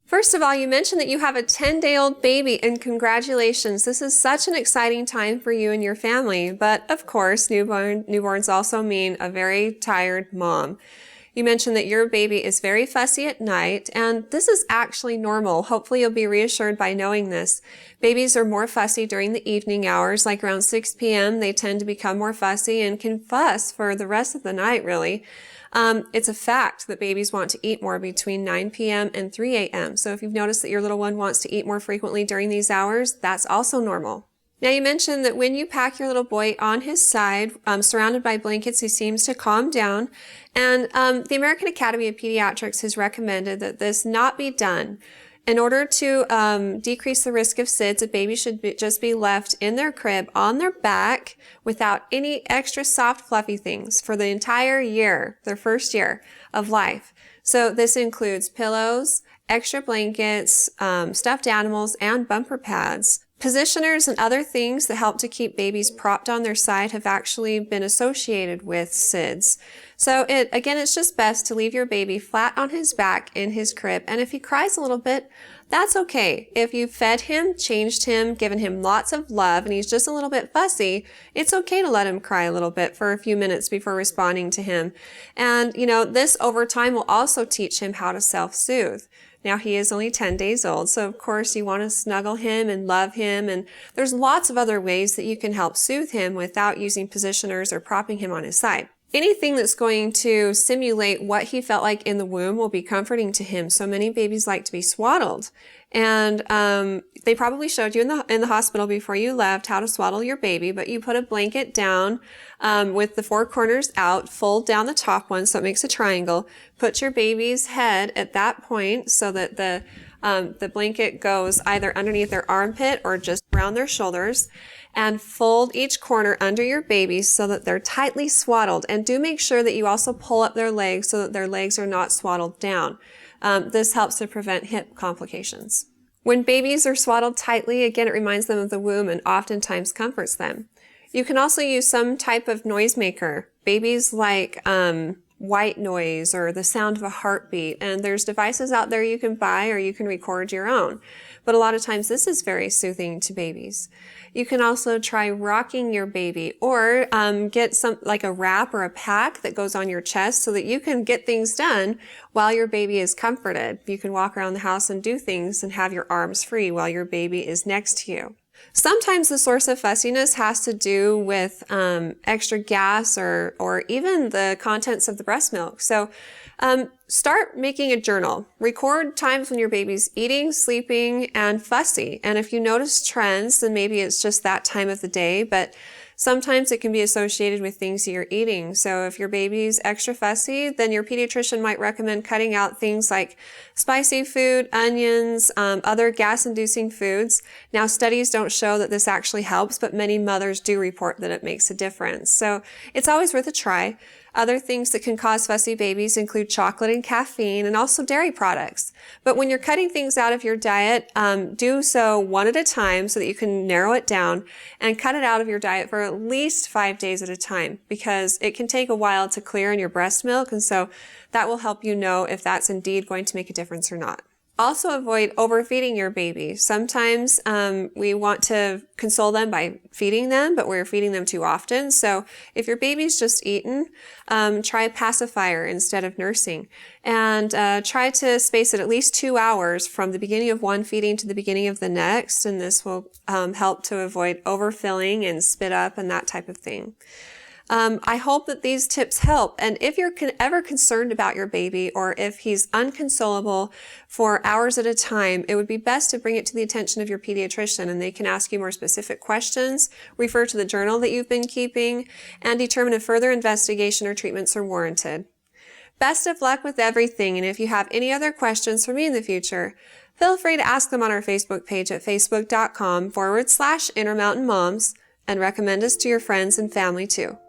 First of all, you mentioned that you have a 10-day-old baby, and congratulations. This is such an exciting time for you and your family. But of course, newborns also mean a very tired mom. You mentioned that your baby is very fussy at night, and this is actually normal. Hopefully you'll be reassured by knowing this. Babies are more fussy during the evening hours, like around 6 p.m. They tend to become more fussy and can fuss for the rest of the night, really. It's a fact that babies want to eat more between 9 p.m. and 3 a.m. So if you've noticed that your little one wants to eat more frequently during these hours, that's also normal. Now, you mentioned that when you pack your little boy on his side, surrounded by blankets, he seems to calm down. And the American Academy of Pediatrics has recommended that this not be done. In order to decrease the risk of SIDS, a baby should just be left in their crib on their back without any extra soft, fluffy things for the entire year, their first year of life. So this includes pillows, extra blankets, stuffed animals, and bumper pads. Positioners and other things that help to keep babies propped on their side have actually been associated with SIDS. So it's just best to leave your baby flat on his back in his crib. And if he cries a little bit, that's okay. If you fed him, changed him, given him lots of love, and he's just a little bit fussy, it's okay to let him cry a little bit for a few minutes before responding to him. And, this over time will also teach him how to self-soothe. Now, he is only 10 days old, so of course you want to snuggle him and love him, and there's lots of other ways that you can help soothe him without using positioners or propping him on his side. Anything that's going to simulate what he felt like in the womb will be comforting to him. So many babies like to be swaddled. And they probably showed you in the hospital before you left how to swaddle your baby, but you put a blanket down with the four corners out, fold down the top one so it makes a triangle, put your baby's head at that point so that the blanket goes either underneath their armpit or just around their shoulders, and fold each corner under your baby so that they're tightly swaddled. And do make sure that you also pull up their legs so that their legs are not swaddled down. This helps to prevent hip complications. When babies are swaddled tightly, again, it reminds them of the womb and oftentimes comforts them. You can also use some type of noisemaker. Babies like white noise or the sound of a heartbeat, and there's devices out there you can buy or you can record your own. But a lot of times this is very soothing to babies. You can also try rocking your baby or get like a wrap or a pack that goes on your chest so that you can get things done while your baby is comforted. You can walk around the house and do things and have your arms free while your baby is next to you. Sometimes the source of fussiness has to do with extra gas or even the contents of the breast milk. So start making a journal. Record times when your baby's eating, sleeping, and fussy. And if you notice trends, then maybe it's just that time of the day, but sometimes it can be associated with things you're eating. So if your baby's extra fussy, then your pediatrician might recommend cutting out things like spicy food, onions, other gas-inducing foods. Now, studies don't show that this actually helps, but many mothers do report that it makes a difference. So it's always worth a try. Other things that can cause fussy babies include chocolate and caffeine and also dairy products. But when you're cutting things out of your diet, do so one at a time so that you can narrow it down and cut it out of your diet for at least 5 days at a time because it can take a while to clear in your breast milk, and so that will help you know if that's indeed going to make a difference or not. Also avoid overfeeding your baby. Sometimes we want to console them by feeding them, but we're feeding them too often. So if your baby's just eaten, try a pacifier instead of nursing. And try to space it at least 2 hours from the beginning of one feeding to the beginning of the next. And this will help to avoid overfilling and spit up and that type of thing. I hope that these tips help. And if you're ever concerned about your baby or if he's unconsolable for hours at a time, it would be best to bring it to the attention of your pediatrician, and they can ask you more specific questions, refer to the journal that you've been keeping, and determine if further investigation or treatments are warranted. Best of luck with everything, and if you have any other questions for me in the future, feel free to ask them on our Facebook page at facebook.com/InterMountainMoms, and recommend us to your friends and family too.